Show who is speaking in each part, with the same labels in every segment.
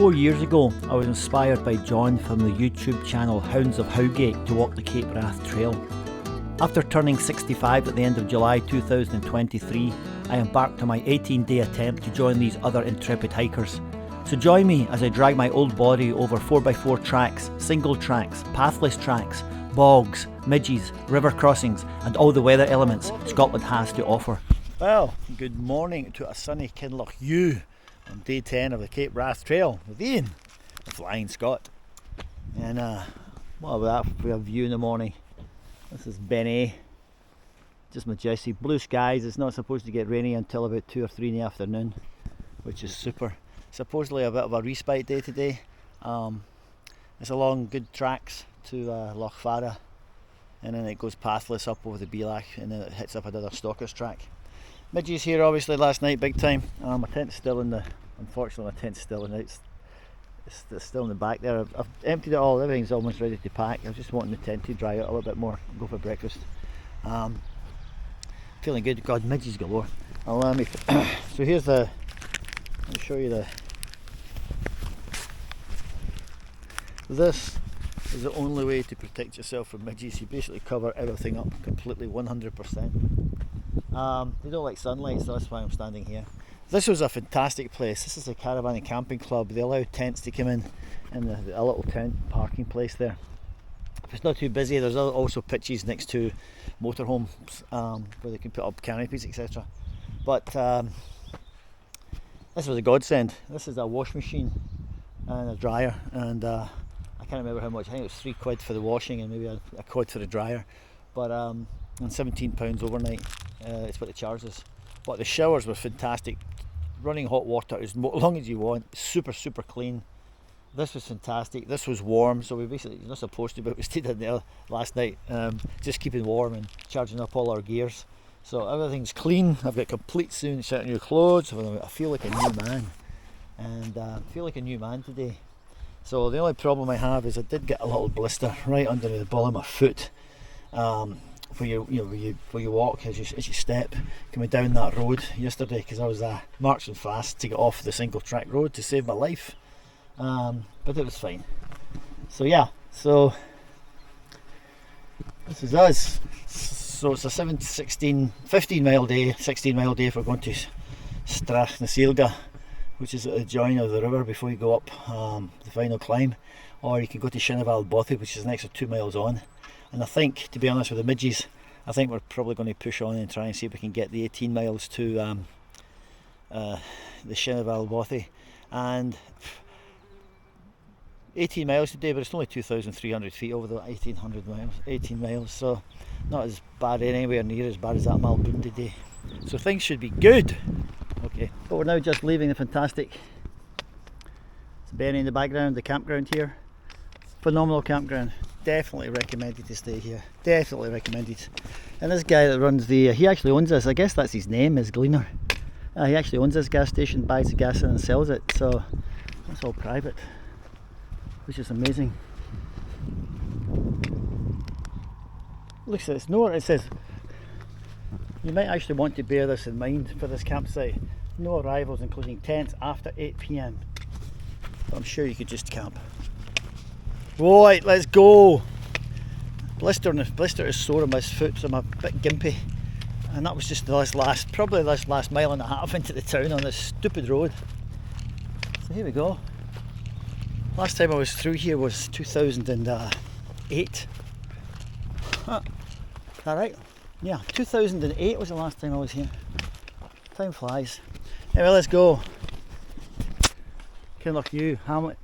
Speaker 1: 4 years ago, I was inspired by John from the YouTube channel Hounds of Howgate to walk the capewrathtrail. After turning 65 at the end of July 2023, I embarked on my 18-day attempt to join these other intrepid hikers. So join me as I drag my old body over 4x4 tracks, single tracks, pathless tracks, bogs, midges, river crossings and all the weather elements Scotland has to offer. Well, good morning to a sunny Kinloch on day 10 of the capewrathtrail with Ian, the Flying Scot. And what about that for a view in the morning? This is Benny, just majestic. Blue skies. It's not supposed to get rainy until about 2 or 3 in the afternoon, which is super. Supposedly a bit of a respite day today. It's along good tracks to Loch Farah, and then it goes pathless up over the Belach, and then it hits up another stalker's track. Midges here obviously last night big time. My tent's still in the, unfortunately my tent's still in it's still in the back there. I've emptied it all, everything's almost ready to pack. I was just wanting the tent to dry out a little bit more and go for breakfast. Feeling good. God, midges galore. So here's the, let me show you the, this is the only way to protect yourself from midges. You basically cover everything up completely, 100%. They don't like sunlight, so that's why I'm standing here. This was a fantastic place. This is a caravan and camping club. They allow tents to come in a little tent parking place there. If it's not too busy, there's also pitches next to motorhomes where they can put up canopies, etc. But this was a godsend. This is a wash machine and a dryer, and I can't remember how much. I think it was £3 for the washing and maybe a quid for the dryer. But and £17 overnight. It's what it charges. But the showers were fantastic. Running hot water as long as you want. Super clean. This was fantastic. This was warm, so we basically, you're not supposed to, but we stayed in there last night, just keeping warm and charging up all our gears. So everything's clean. I've got complete set of new clothes. I feel like a new man, and I feel like a new man today. So the only problem I have is I did get a little blister right under the ball of my foot. Where you walk as you step coming down that road yesterday, because I was marching fast to get off the single track road to save my life, but it was fine. So yeah, so this is us. So it's a 15 mile day, 16 mile day if we're going to Strach na Síolga, which is at the join of the river before you go up the final climb, or you can go to Shinnaval Bothy, which is an extra 2 miles on. And I think, to be honest with the midges, I think we're probably going to push on and try and see if we can get the 18 miles to the Shinnaval Bothy. And 18 miles today, but it's only 2,300 feet over the 18 miles, so not as bad, anywhere near as bad as that Malbundi day. So things should be good. Okay, but we're now just leaving the fantastic, it's Benny in the background, the campground here. Phenomenal campground. Definitely recommended to stay here. Definitely recommended. And this guy that runs he actually owns this. I guess that's his name, is Gleaner. He actually owns this gas station, buys the gas in and sells it. So that's all private, which is amazing. Look at this note. It says you might actually want to bear this in mind for this campsite. No arrivals, including tents, after 8 PM. But I'm sure you could just camp. Right, let's go. Blister is sore on my foot, so I'm a bit gimpy. And that was just this last mile and a half into the town on this stupid road. So here we go. Last time I was through here was 2008. Huh. Is that right? Yeah, 2008 was the last time I was here. Time flies. Anyway, let's go. Kinloch Hamlet.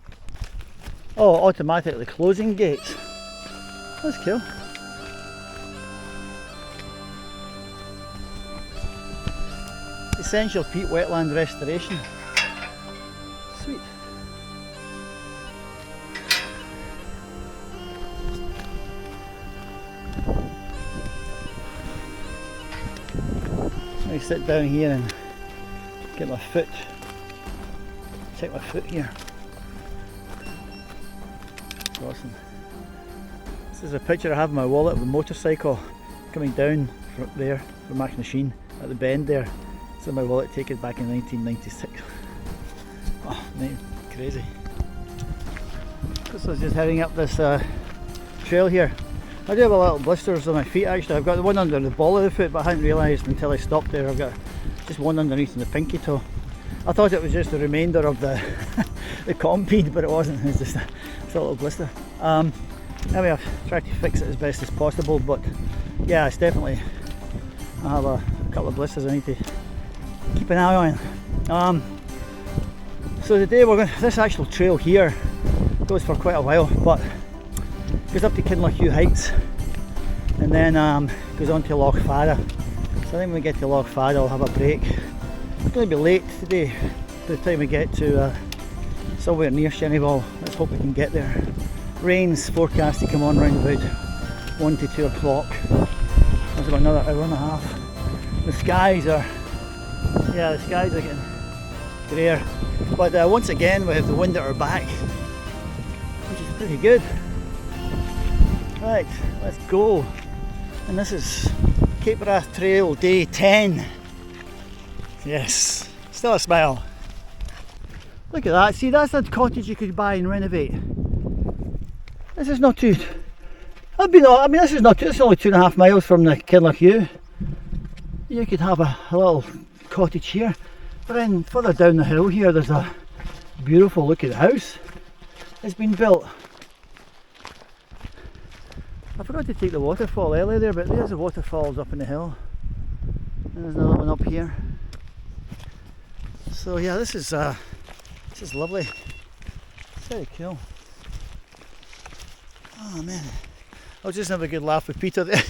Speaker 1: Oh, automatically closing gates. That's cool. Essential peat wetland restoration. Sweet. Let me sit down here and get my foot. Check my foot here. Awesome. This is a picture I have in my wallet of the motorcycle coming down from there from Machine at the bend there. It's in my wallet taken back in 1996. Oh man, crazy. So just heading up this trail here. I do have a little blisters on my feet actually. I've got the one under the ball of the foot, but I hadn't realised until I stopped there. I've got just one underneath in the pinky toe. I thought it was just the remainder of the the compede, but it wasn't. It was just a little blister. Anyway, I've tried to fix it as best as possible, but yeah, it's definitely, I have a couple of blisters I need to keep an eye on. So today we're going, this actual trail here goes for quite a while, but goes up to Kinlochhew Heights and then goes on to Loch Fara. So I think when we get to Loch Fara I'll have a break. It's going to be late today by the time we get to somewhere near Shennyval. Let's hope we can get there. Rain's forecast to come on round about 1 to 2 o'clock. That's about another hour and a half. The skies are getting greyer. But once again we have the wind at our back, which is pretty good. Right, let's go. And this is capewrathtrail day 10. Yes, still a smile. Look at that, see that's a cottage you could buy and renovate. This is not too, this is not too, it's only 2.5 miles from the Kinlochhew. You could have a little cottage here, but then further down the hill here there's a beautiful looking house. It's been built. I forgot to take the waterfall earlier there, but there's the waterfalls up in the hill. And there's another one up here. So yeah, this is lovely. It's very cool. Oh man, I was just having a good laugh with Peter there,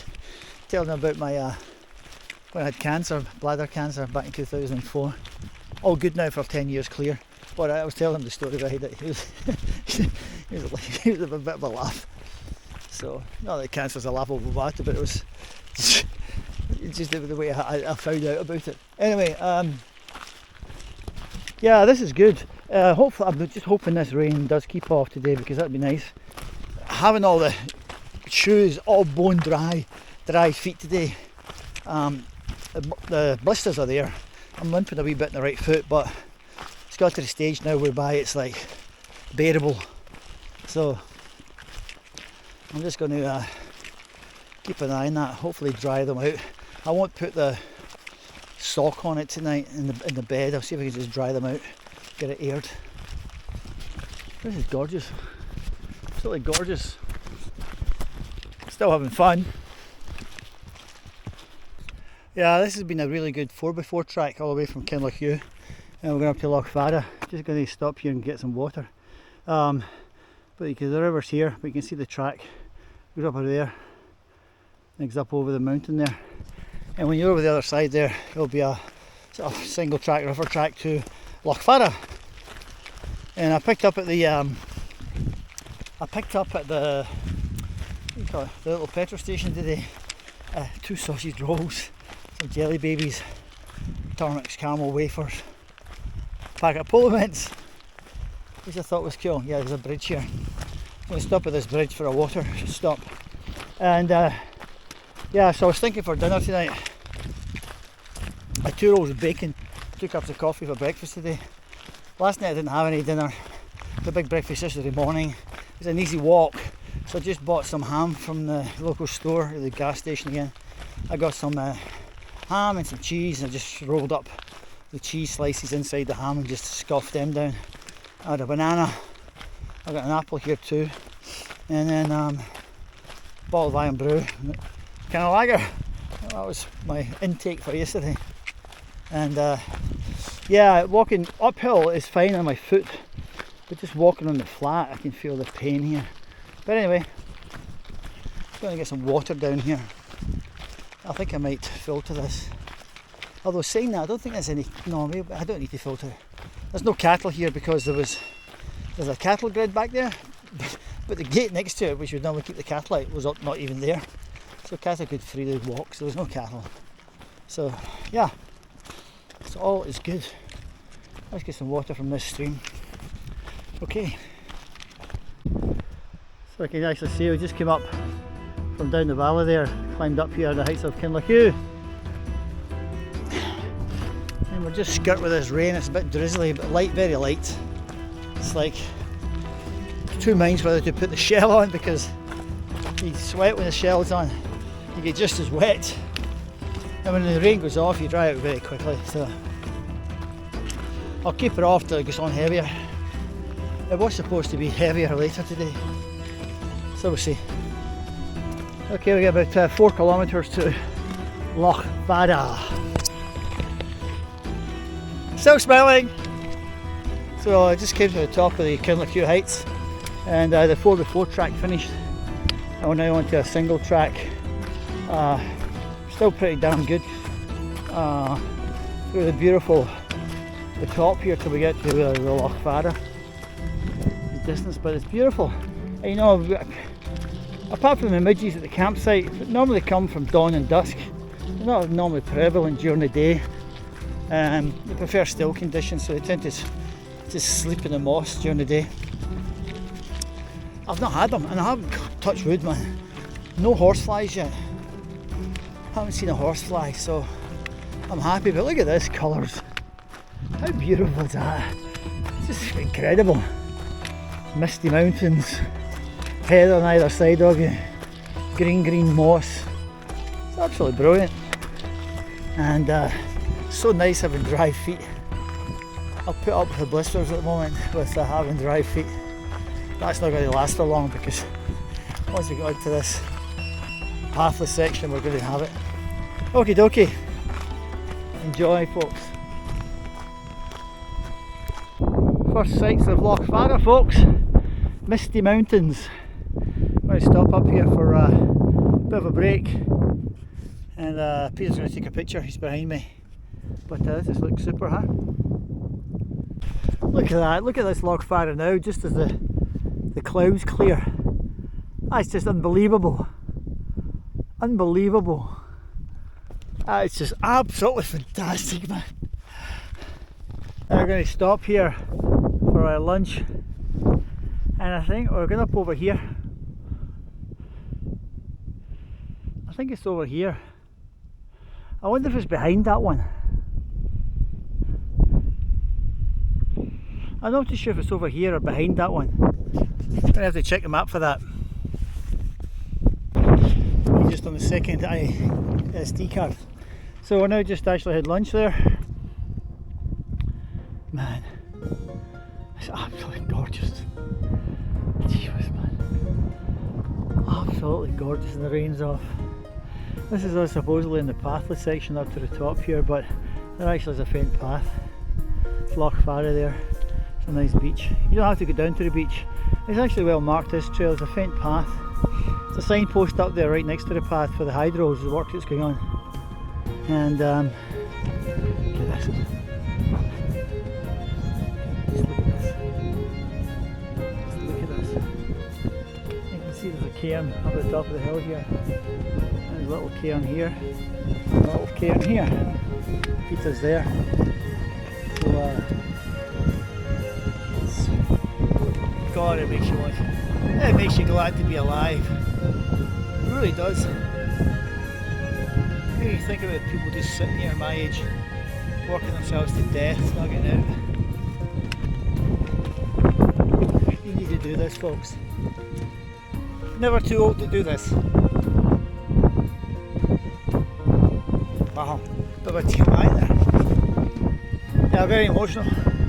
Speaker 1: telling him about my when I had cancer, bladder cancer back in 2004. All good now for 10 years clear. But I was telling him the story about it. He was a bit of a laugh. So not that cancer's a laughable matter, but it was just the way I found out about it. Anyway, yeah, this is good. Hopefully, I'm just hoping this rain does keep off today because that'd be nice. Having all the shoes all bone dry feet today. The blisters are there. I'm limping a wee bit in the right foot, but it's got to the stage now whereby it's like bearable. So I'm just going to keep an eye on that, hopefully dry them out. I won't put the sock on it tonight in the bed. I'll see if I can just dry them out, get it aired. This is gorgeous, absolutely gorgeous. Still having fun. Yeah, this has been a really good 4x4 track all the way from Kinlochhew, and we're going up to Loch Fara. Just going to stop here and get some water. But because the river's here, but you can see the track goes up over there, next up over the mountain there, and when you're over the other side there, it'll be a sort of single track river track to Loch Fara. And I picked up at the what do you call it, the little petrol station today, 2 sausage rolls, some jelly babies, Tarmax caramel wafers, packet of polo mints, which I thought was cool. Yeah, there's a bridge here. I'm going to stop at this bridge for a water stop. And yeah, so I was thinking for dinner tonight, I had 2 rolls of bacon, 2 cups of coffee for breakfast today. Last night I didn't have any dinner. The big breakfast yesterday morning. It was an easy walk, so I just bought some ham from the local store, the gas station again. I got some ham and some cheese, and I just rolled up the cheese slices inside the ham and just scoffed them down. I had a banana, I got an apple here too, and then bottle of Iron Brew, can of lager. That was my intake for yesterday. And yeah, walking uphill is fine on my foot, but just walking on the flat I can feel the pain here. But anyway, I'm going to get some water down here. I think I might filter this. Although saying that, I don't think there's any, no, maybe, I don't need to filter. There's no cattle here because there's a cattle grid back there, but the gate next to it, which would normally keep the cattle out, was not even there. So cattle could freely walk, so there's no cattle. So yeah, so all is good. Let's get some water from this stream. Okay. So I can actually see we just came up from down the valley there, climbed up here at the heights of Kinlochhew. And we're just skirt with this rain. It's a bit drizzly, but light, very light. It's like two minds whether to put the shell on, because you sweat when the shell's on, you get just as wet, and when the rain goes off you dry out very quickly. So I'll keep it off till it gets on heavier. It was supposed to be heavier later today, so we'll see. Okay, we got about 4 kilometres to Loch Vada. Still smiling! So I just came to the top of the Kinlochew Heights, and the 4x4 track finished. I'm now onto a single track. Still pretty damn good. Through the top here till we get to the Loch Vada. The distance, but it's beautiful. And, you know, apart from the midges at the campsite, that normally come from dawn and dusk, they're not normally prevalent during the day. They prefer still conditions, so they tend to just sleep in the moss during the day. I've not had them, and I haven't touched wood, man. No horseflies yet. Haven't seen a horsefly, so I'm happy. But look at this colours. How beautiful is that? It's just incredible. Misty mountains, heather on either side of you, green moss. It's absolutely brilliant. And so nice having dry feet. I'll put up with the blisters at the moment with having dry feet. That's not going to last for long, because once we get onto this pathless section we're going to have it. Okie dokie. Enjoy, folks. First sights of Loch Vada, folks. Misty mountains. I'm going to stop up here for a bit of a break, and Peter's going to take a picture. He's behind me. But this just looks super, huh? Look at that, look at this Loch Vada now, just as the clouds clear. That's just unbelievable. Unbelievable. It's just absolutely fantastic, man. Now we're going to stop here for our lunch, and I think we're going up over here. I think it's over here. I wonder if it's behind that one. I'm not too sure if it's over here or behind that one. I'm going to have to check the map for that. Just on the second SD card. So we're now just actually had lunch there. Man, it's absolutely gorgeous. Jeez, man. Absolutely gorgeous, and the rain's off. This is us supposedly in the pathless section up to the top here, but there actually is a faint path. It's Loch Vada there. It's a nice beach. You don't have to go down to the beach. It's actually well marked, this trail. There's a faint path. There's a signpost up there right next to the path for the hydros, the work that's going on. And look at this. Just look at this. Just look at this. You can see there's a cairn up at the top of the hill here. And there's a little cairn here. And a little cairn here. Peter's there. So God, it makes you glad to be alive. It really does. When you think about people just sitting here my age, working themselves to death, not getting out. You need to do this, folks. Never too old to do this. Wow, bit of a TMI there. Yeah, very emotional.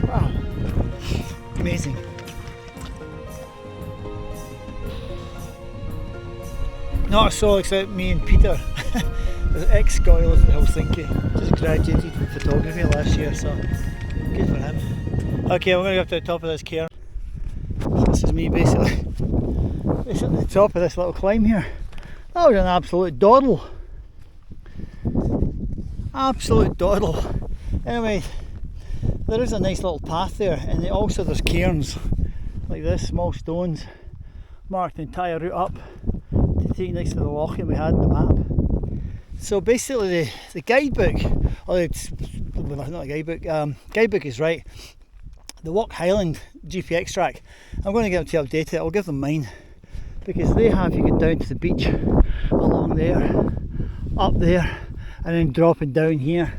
Speaker 1: Wow, amazing. Not a soul except me and Peter. The ex-guy lives in Helsinki. Just graduated from photography last year, so good for him. Okay, we're going to go up to the top of this cairn. So this is me basically at the top of this little climb here. That was an absolute dawdle. Absolute dawdle. Anyway, there is a nice little path there, and also there's cairns like this, small stones, marked the entire route up to take next to the loch we had in the map. So basically the guidebook, or it's not a guidebook, guidebook is right. The Walk Highland GPX track, I'm going to get them to update it. I'll give them mine, because they have you get down to the beach along there, up there, and then dropping down here.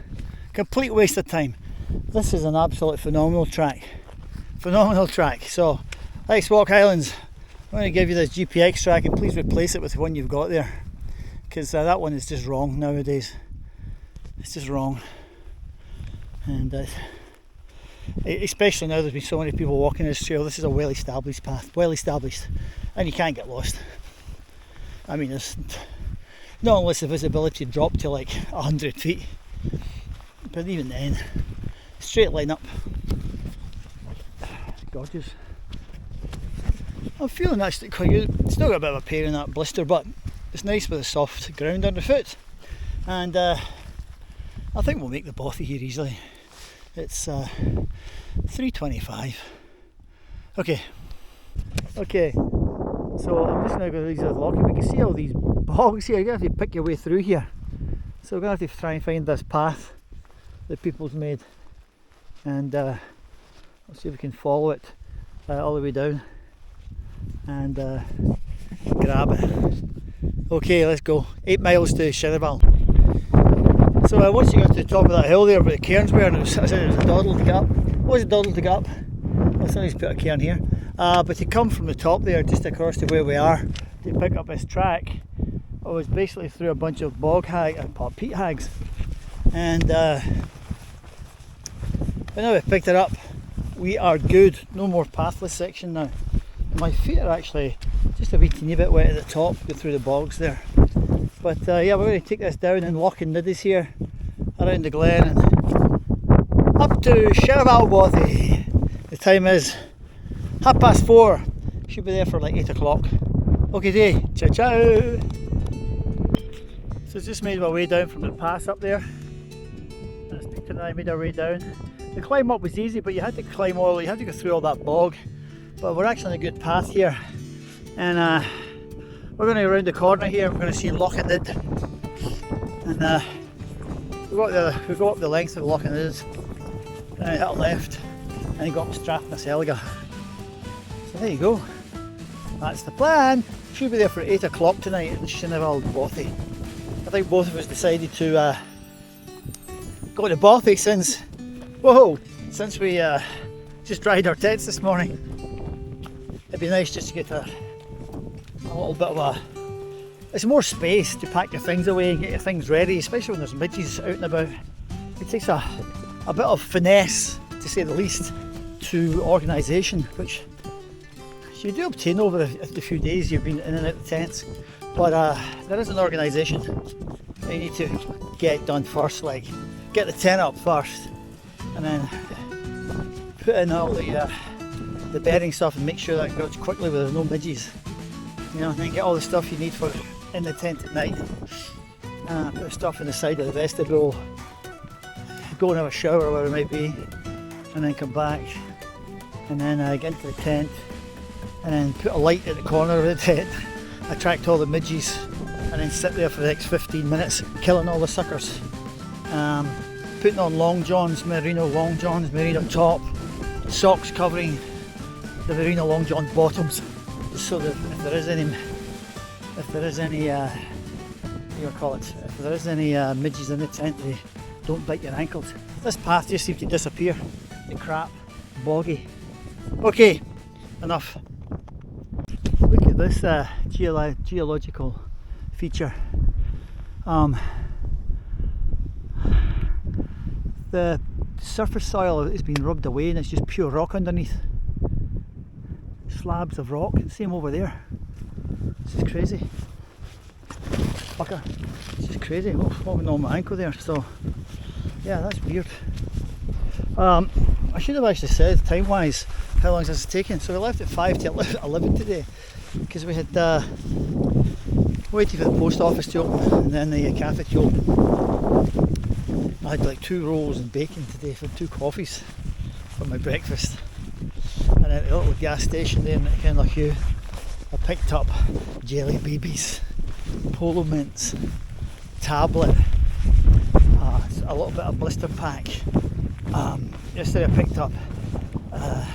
Speaker 1: Complete waste of time. This is an absolute phenomenal track. Phenomenal track. So Thanks, Walk Highlands. I'm going to give you this GPX track and please replace it with the one you've got there, because that one is just wrong nowadays. It's just wrong. And especially now there's been so many people walking this trail. This is a well established path, and you can't get lost. I mean, it's not unless the visibility dropped to like 100 feet, but even then, straight line up. Gorgeous. I'm feeling actually quite good. Still got a bit of a pain in that blister, but it's nice with the soft ground underfoot, and I think we'll make the bothy here easily. It's 3:25. Okay, so I'm just now going to use the locking. We can see all these bogs here. You're going to have to pick your way through here, so we're going to have to try and find this path that people's made, and let's see if we can follow it all the way down and grab it. Okay, let's go. 8 miles to Shinaval. So once you got to the top of that hill there where the cairns were, and I said it was a doddle to get up. What was a doddle to get up? Well, somebody's put a cairn here. But to come from the top there, just across to where we are, to pick up this track, I was basically through a bunch of peat hags. And now we've picked it up, we are good. No more pathless section now. My feet are actually just a wee teeny bit wet at the top, go through the bogs there. But yeah, we're going to take this down and lock in midges here, around the glen and up to Shinaval Bothy. The time is 4:30. Should be there for like 8 o'clock. Okay, ciao ciao. So just made my way down from the pass up there. As Peter and I made our way down. The climb up was easy, but you had to climb you had to go through all that bog. But we're actually on a good path here, and we're going to go around the corner here. We're going to see Lochannid, and we go up the length of Lochannid, then hit a left, and you go up Strathnaselga. So there you go. That's the plan. Should be there for 8 o'clock tonight at the Shinaval Bothy. I think both of us decided to go to Bothy since we just dried our tents this morning. It'd be nice just to get a little bit of it's more space to pack your things away and get your things ready, especially when there's midges out and about. It takes a bit of finesse, to say the least, to organisation, which you do obtain over the few days you've been in and out of the tents. But there is an organisation that you need to get done first, like get the tent up first, and then put in all the bedding stuff and make sure that goes quickly where there's no midges. You know, and then get all the stuff you need for in the tent at night. Put the stuff in the side of the vestibule, go and have a shower or whatever it might be, and then come back, and then get into the tent, and then put a light at the corner of the tent, attract all the midges, and then sit there for the next 15 minutes killing all the suckers. Putting on long johns, merino long johns, merino top, socks covering the merino long john bottoms, so that if there is any midges in the tent, they don't bite your ankles. This path just seems to disappear. The crap, boggy. Okay, enough. Look at this geological feature. The surface soil has been rubbed away and it's just pure rock underneath. Slabs of rock, same over there. This is crazy. Fucker. This is crazy. Oh, walking on my ankle there. So yeah, that's weird. I should have actually said time wise how long this is taking. So we left at 5 to 11 today because we had waited for the post office to open and then the cafe to open. I had like 2 rolls and bacon today for 2 coffees for my breakfast. And then at the little gas station there in Kinlochhew, I picked up jelly babies, polo mints, tablet, a little bit of blister pack. Yesterday I picked up a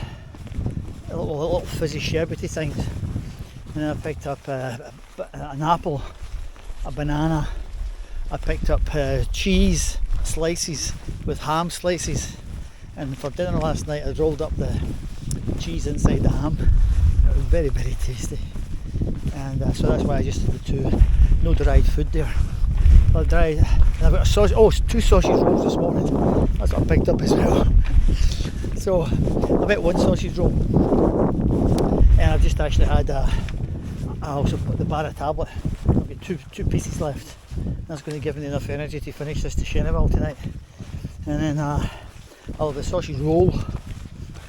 Speaker 1: little fizzy sherbety things, and then I picked up an apple, a banana. I picked up cheese slices with ham slices, and for dinner last night I rolled up the cheese inside the ham it was very, very tasty. And so that's why I just did the 2 no dried food there. Well, dried, and I've got a sausage, 2 sausage rolls this morning. That's what I picked up as well. So I've got 1 sausage roll, and I've just actually had I also put the Barra tablet. I've got two pieces left. That's going to give me enough energy to finish this to Sheneville tonight. And then I'll have the sausage roll,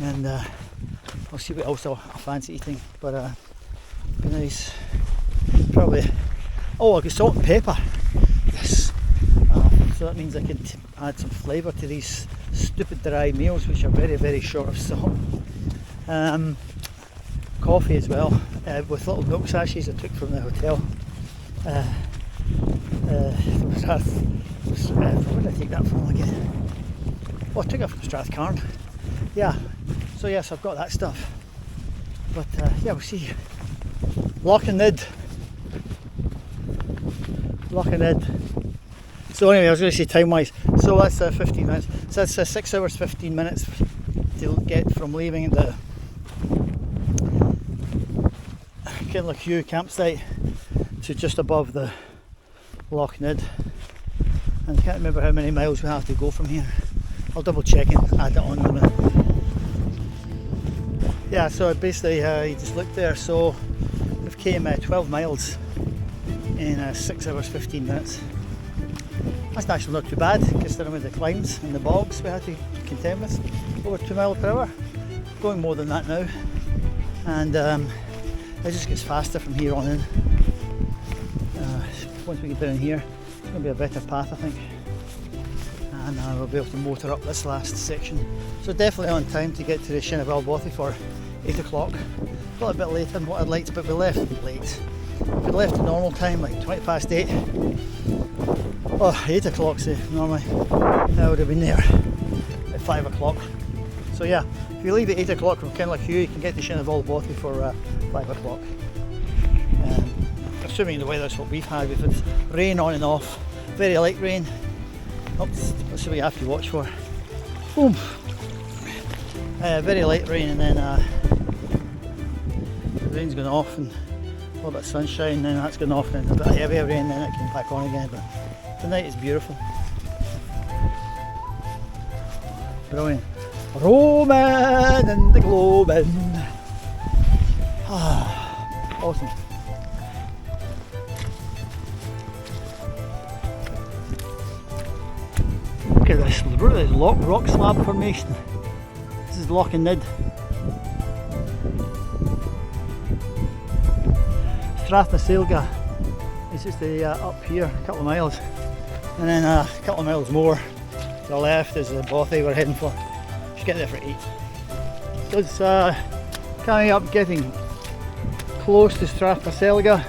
Speaker 1: and I'll see what else I fancy eating. But be nice. Probably. Oh, I've got salt and pepper. Yes. So that means I can add some flavour to these stupid dry meals, which are very, very short of salt. Coffee as well, with little milk sachets I took from the hotel. Where did I take that from again? Oh, I took it from Strathcarn. Yeah, so yes, I've got that stuff. But yeah, we'll see. Loch and Nid. So anyway, I was going to say time wise, so that's 15 minutes. So that's 6 hours 15 minutes to get from leaving the Kinlochhew campsite to just above the Loch Nid. And I can't remember how many miles we have to go from here. I'll double check and add it on in a minute. Yeah, so basically you just look there, so we've came 12 miles in 6 hours 15 minutes. That's actually not too bad considering with the climbs and the bogs we had to contend with. Over 2 miles per hour, going more than that now, and it just gets faster from here on in. Once we get down here, it's going to be a better path, I think, and we'll be able to motor up this last section. So definitely on time to get to the Sheneville Bothy for 8 o'clock. A little bit later than what I'd liked, but we left late. If we left at normal time, like 20 past 8, oh, 8 o'clock say normally, I would have been there at 5 o'clock. So yeah, if you leave at 8 o'clock from Kinlochhew, you can get to Sheneville Bothy for 5 o'clock. Assuming the weather's what we've had, we've had rain on and off, very light rain. Oops, that's what you have to watch for. Boom! Very light rain, and then the rain's gone off, and a little bit of sunshine, then that's gone off, and a bit of heavier rain, then it came back on again. But tonight is beautiful. Brilliant. Roman and the Globen. Ah, awesome. Look at this rock slab formation. This is Loch and Nid. Strathnasilga is just up here, a couple of miles, and then a couple of miles more to the left is the Bothy we're heading for. Should get there for 8. So it's coming up, getting close to Strathnasilga.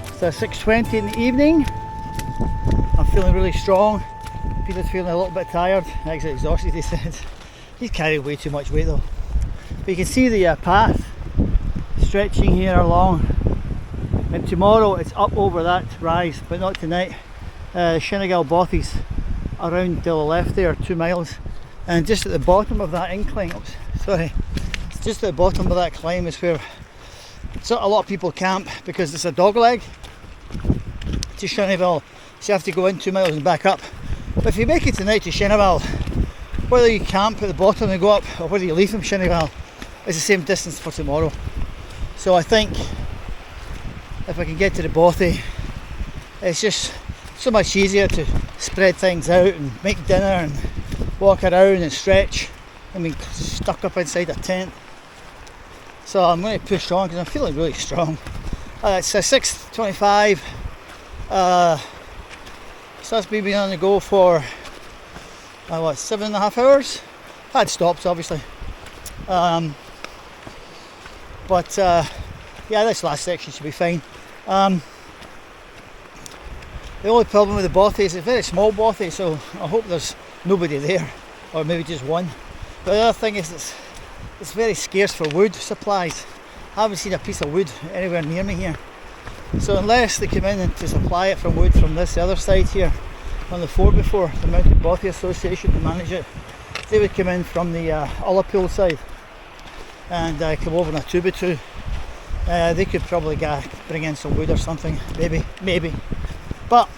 Speaker 1: It's 6:20 in the evening. I'm feeling really strong. Peter's feeling a little bit tired, actually exhausted, he said. He's carried way too much weight though. But you can see the path stretching here along, and tomorrow it's up over that rise, but not tonight. Sheneville Bothy's around to the left there, 2 miles, and just at the bottom of that incline, just at the bottom of that climb is where a lot of people camp, because it's a dog leg to Sheneville, so you have to go in 2 miles and back up. But if you make it tonight to Sheneville, whether you camp at the bottom and go up, or whether you leave from Sheneville, it's the same distance for tomorrow. So I think if I can get to the Bothy, it's just so much easier to spread things out and make dinner and walk around and stretch and be stuck up inside a tent. So I'm going to push on because I'm feeling really strong. It's 6:25. So that's me being on the go for 7.5 hours. Had stops obviously, but yeah, this last section should be fine. The only problem with the Bothy is it's a very small Bothy, so I hope there's nobody there, or maybe just one. But the other thing is it's very scarce for wood supplies. I haven't seen a piece of wood anywhere near me here. So unless they come in and to supply it from wood from this other side here on the fort before, the Mountain Bothy Association to manage it, they would come in from the Ullapool side. and come over in a 2x2. They could probably bring in some wood or something, maybe. But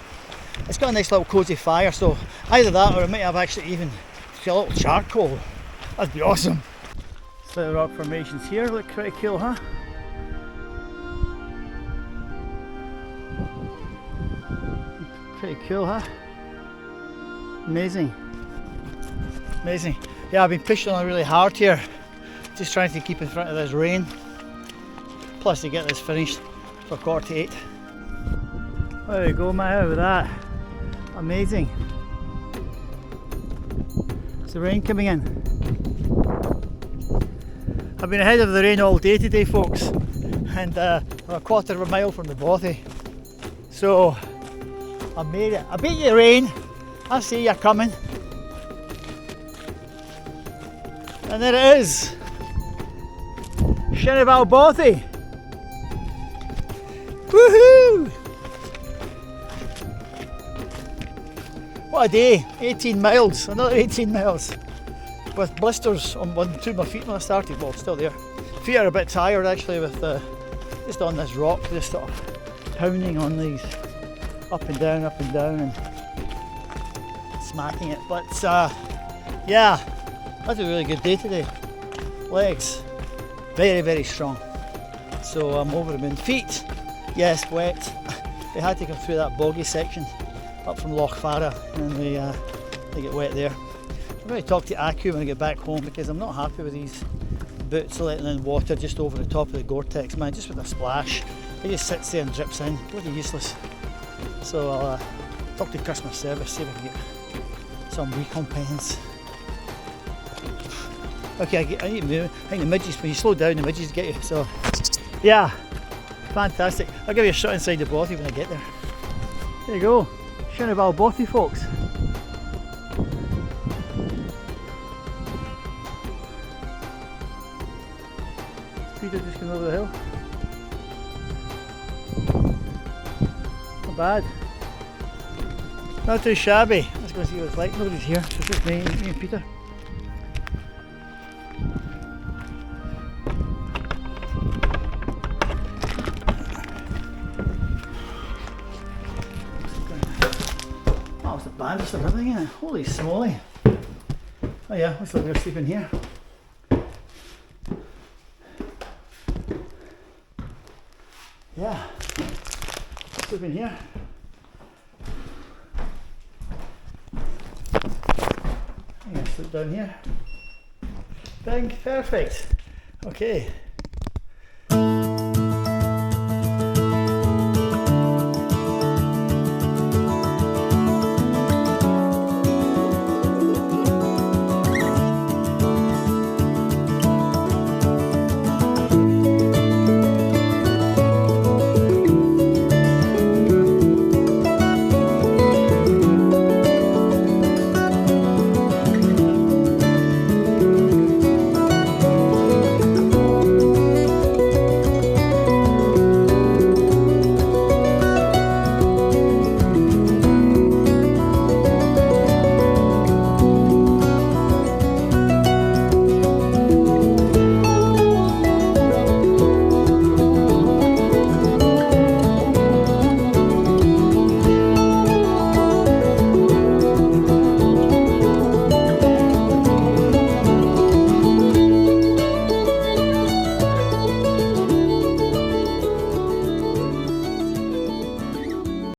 Speaker 1: it's got a nice little cosy fire, so either that or it might have actually even a little charcoal. That'd be awesome. So the rock formations here look pretty cool, huh? Pretty cool, huh? Amazing. Amazing. Yeah, I've been pushing on really hard here, just trying to keep in front of this rain. Plus to get this finished for 8:15. There we go, man, with that. Amazing. It's the rain coming in. I've been ahead of the rain all day today, folks, and I'm a quarter of a mile from the bothy. So I made it. I beat you, rain. I see you're coming. And there it is. Shinneval Bothy. Woohoo! What a day. 18 miles, another 18 miles. With blisters on two of my feet when I started. Well, still there. Feet are a bit tired actually with just on this rock, just sort of pounding on these up and down and smacking it. But yeah, that's a really good day today. Legs, very, very strong. So I'm over them in feet. Yes, wet. They had to come through that boggy section up from Loch Farah, and they get wet there. I'm going to talk to Aku when I get back home, because I'm not happy with these boots letting in water just over the top of the Gore-Tex, man, just with a splash. It just sits there and drips in, bloody useless. So I'll talk to customer service, see if I can get some recompense. Okay, I need to move. I think the midges, when you slow down, the midges get you. So yeah, fantastic. I'll give you a shot inside the bothy when I get there. There you go, Shinneval Bothy, folks. Peter just came over the hill. Not bad. Not too shabby. Let's go see what it's like. Nobody's here, so it's just me and Peter. Oh, it's the bandage and everything in it. Holy smoly. Oh yeah, looks like we're sleeping here. Yeah, sleeping here. I'm going to sleep down here. Bang, perfect. Okay.